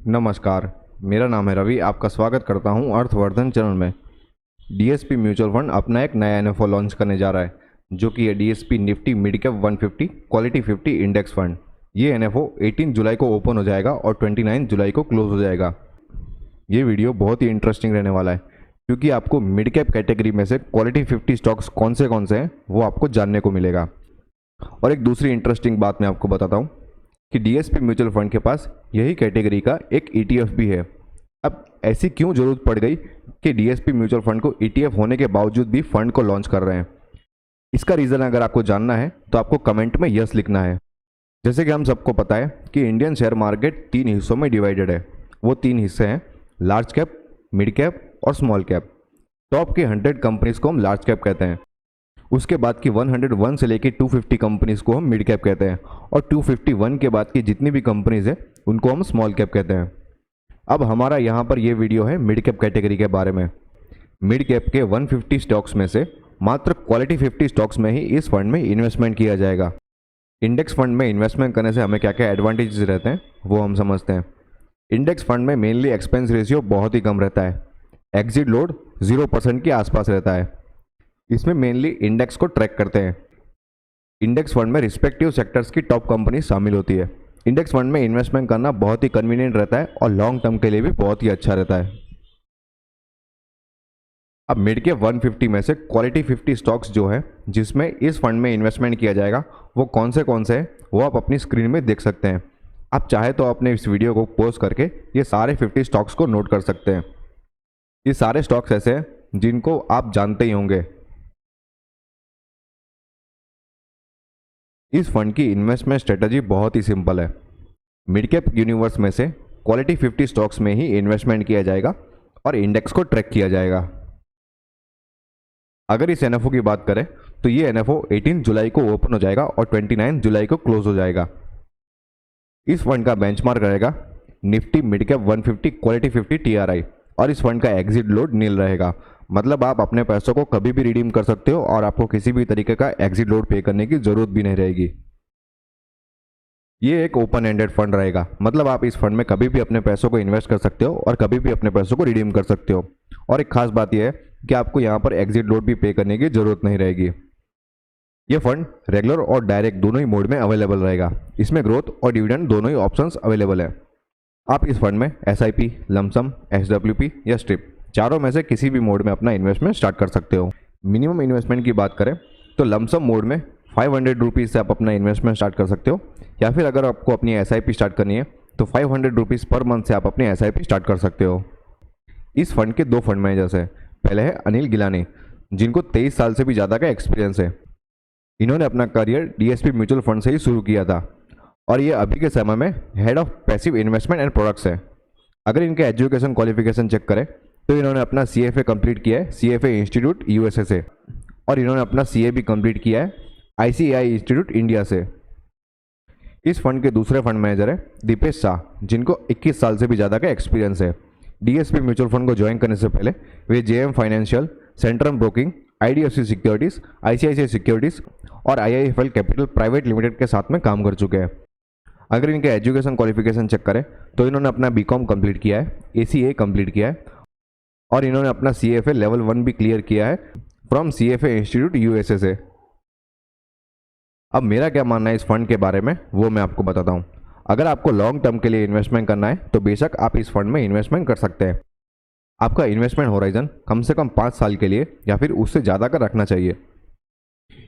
नमस्कार, मेरा नाम है रवि। आपका स्वागत करता हूं अर्थवर्धन चैनल में। डीएसपी म्यूचुअल फंड अपना एक नया एनएफओ लॉन्च करने जा रहा है, जो कि है DSP Nifty mid cap 150 quality 50 index fund. ये एनएफओ 18 जुलाई को ओपन हो जाएगा और 29 जुलाई को क्लोज हो जाएगा। ये वीडियो बहुत ही इंटरेस्टिंग रहने वाला है, क्योंकि आपको मिड कैप कैटेगरी में से क्वालिटी 50 स्टॉक्स कौन से हैं वो आपको जानने को मिलेगा। और एक दूसरी इंटरेस्टिंग बात मैं आपको बताता हूँ कि डीएसपी म्यूचुअल फंड के पास यही कैटेगरी का एक ईटीएफ भी है। अब ऐसी क्यों जरूरत पड़ गई कि डीएसपी म्यूचुअल फंड को ईटीएफ होने के बावजूद भी फंड को लॉन्च कर रहे हैं? इसका रीज़न अगर आपको जानना है तो आपको कमेंट में यस लिखना है। जैसे कि हम सबको पता है कि इंडियन शेयर मार्केट 3 हिस्सों में डिवाइडेड है। वो 3 हिस्से हैं, लार्ज कैप, मिड कैप और स्मॉल कैप। टॉप की 100 कंपनीज को हम लार्ज कैप कहते हैं। उसके बाद की 101 से लेके 250 कंपनीज को हम मिड कैप कहते हैं, और 251 के बाद की जितनी भी कंपनीज है उनको हम स्मॉल कैप कहते हैं। अब हमारा यहाँ पर ये वीडियो है मिड कैप कैटेगरी के बारे में। मिड कैप के 150 स्टॉक्स में से मात्र क्वालिटी 50 स्टॉक्स में ही इस फंड में इन्वेस्टमेंट किया जाएगा। इंडेक्स फंड में इन्वेस्टमेंट करने से हमें क्या क्या एडवांटेजेस रहते हैं वो हम समझते हैं। इंडेक्स फंड में मेनली एक्सपेंस रेशियो बहुत ही कम रहता है। एग्जिट लोड 0% के आसपास रहता है। इसमें मेनली इंडेक्स को ट्रैक करते हैं। इंडेक्स फंड में रिस्पेक्टिव सेक्टर्स की टॉप कंपनी शामिल होती है। इंडेक्स फंड में इन्वेस्टमेंट करना बहुत ही कन्वीनियंट रहता है और लॉन्ग टर्म के लिए भी बहुत ही अच्छा रहता है। अब मिड के 150 में से क्वालिटी 50 स्टॉक्स जो है जिसमें इस फंड में इन्वेस्टमेंट किया जाएगा वो कौन से हैं वो आप अपनी स्क्रीन में देख सकते हैं। आप चाहे तो अपने इस वीडियो को पॉज करके ये सारे 50 स्टॉक्स को नोट कर सकते हैं। ये सारे स्टॉक्स ऐसे हैं जिनको आप जानते ही होंगे। इस फंड की इन्वेस्टमेंट स्ट्रेटजी बहुत ही सिंपल है। मिड कैप यूनिवर्स में से क्वालिटी 50 स्टॉक्स में ही इन्वेस्टमेंट किया जाएगा और इंडेक्स को ट्रैक किया जाएगा। अगर इस एनएफओ की बात करें तो ये एनएफओ 18 जुलाई को ओपन हो जाएगा और 29 जुलाई को क्लोज हो जाएगा। इस फंड का बेंचमार्क रहेगा Nifty mid cap 150 quality 50 TRI, और इस फंड का एग्जिट लोड नील रहेगा। मतलब आप अपने पैसों को कभी भी रिडीम कर सकते हो और आपको किसी भी तरीके का एग्जिट लोड पे करने की जरूरत भी नहीं रहेगी। ये एक ओपन एंडेड फंड रहेगा, मतलब आप इस फंड में कभी भी अपने पैसों को इन्वेस्ट कर सकते हो और कभी भी अपने पैसों को रिडीम कर सकते हो। और एक खास बात यह है कि आपको यहाँ पर एग्जिट लोड भी पे करने की जरूरत नहीं रहेगी। ये फंड रेगुलर और डायरेक्ट दोनों ही मोड में अवेलेबल रहेगा। इसमें ग्रोथ और डिविडेंड दोनों ही ऑप्शंस अवेलेबल है। आप इस फंड में एसआईपी, लमसम, एसडब्ल्यूपी या स्ट्रिप चारों में से किसी भी मोड में अपना इन्वेस्टमेंट स्टार्ट कर सकते हो। मिनिमम इन्वेस्टमेंट की बात करें तो लमसम मोड में 500 रुपीज़ से आप अपना इन्वेस्टमेंट स्टार्ट कर सकते हो, या फिर अगर आपको अपनी एसआईपी स्टार्ट करनी है तो 500 रुपीज़ पर मंथ से आप अपनी एसआईपी स्टार्ट कर सकते हो। इस फंड के 2 फंड मैनेजर्स हैं। पहले है अनिल गिलानी, जिनको 23 साल से भी ज़्यादा का एक्सपीरियंस है। इन्होंने अपना करियर डीएसपी म्यूचुअल फंड से ही शुरू किया था और ये अभी के समय में head of passive investment and products है। अगर इनके एजुकेशन क्वालिफिकेशन चेक करें तो इन्होंने अपना सीएफए कंप्लीट किया है सीएफए इंस्टीट्यूट यूएसए से, और इन्होंने अपना सीए भी कंप्लीट किया है आईसीएआई इंस्टीट्यूट इंडिया से। इस फंड के दूसरे फंड मैनेजर है दीपेश शाह, जिनको 21 साल से भी ज़्यादा का एक्सपीरियंस है। डीएसपी म्यूचुअल फंड को ज्वाइन करने से पहले वे JM Financial, Centrum Broking, IDFC Securities, ICICI Securities और आईआईएफएल कैपिटल प्राइवेट लिमिटेड के साथ में काम कर चुके हैं। अगर इनके एजुकेशन क्वालिफिकेशन चेक करें तो इन्होंने अपना बीकॉम कंप्लीट किया है, एसीए कंप्लीट किया है, और इन्होंने अपना सीएफए लेवल 1 भी क्लियर किया है फ्रॉम सीएफए इंस्टीट्यूट यूएसए से। अब मेरा क्या मानना है इस फंड के बारे में वो मैं आपको बताता हूँ। अगर आपको लॉन्ग टर्म के लिए इन्वेस्टमेंट करना है तो बेशक आप इस फंड में इन्वेस्टमेंट कर सकते हैं। आपका इन्वेस्टमेंट होराइजन कम से कम 5 साल के लिए या फिर उससे ज़्यादा का रखना चाहिए।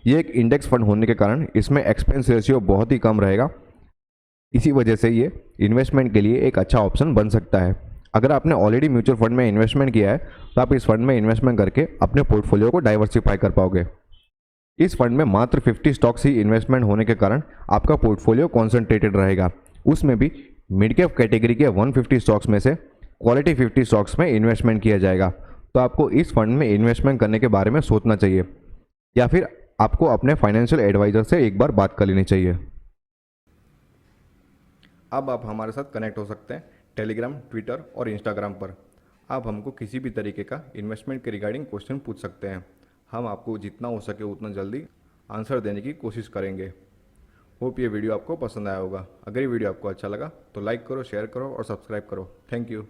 ये एक इंडेक्स फंड होने के कारण इसमें एक्सपेंस रेशियो बहुत ही कम रहेगा। इसी वजह से ये इन्वेस्टमेंट के लिए एक अच्छा ऑप्शन बन सकता है। अगर आपने ऑलरेडी म्यूचुअल फंड में इन्वेस्टमेंट किया है तो आप इस फंड में इन्वेस्टमेंट करके अपने पोर्टफोलियो को डाइवर्सिफाई कर पाओगे। इस फंड में मात्र 50 स्टॉक्स ही इन्वेस्टमेंट होने के कारण आपका पोर्टफोलियो कॉन्सेंट्रेटेड रहेगा। उसमें भी मिड कैप कैटेगरी के 150 स्टॉक्स में से क्वालिटी 50 स्टॉक्स में इन्वेस्टमेंट किया जाएगा। तो आपको इस फंड में इन्वेस्टमेंट करने के बारे में सोचना चाहिए, या फिर आपको अपने फाइनेंशियल एडवाइजर से एक बार बात कर लेनी चाहिए। अब आप हमारे साथ कनेक्ट हो सकते हैं टेलीग्राम, ट्विटर और इंस्टाग्राम पर। आप हमको किसी भी तरीके का इन्वेस्टमेंट के रिगार्डिंग क्वेश्चन पूछ सकते हैं। हम आपको जितना हो सके उतना जल्दी आंसर देने की कोशिश करेंगे। होप ये वीडियो आपको पसंद आया होगा। अगर ये वीडियो आपको अच्छा लगा तो लाइक करो, शेयर करो और सब्सक्राइब करो। Thank you.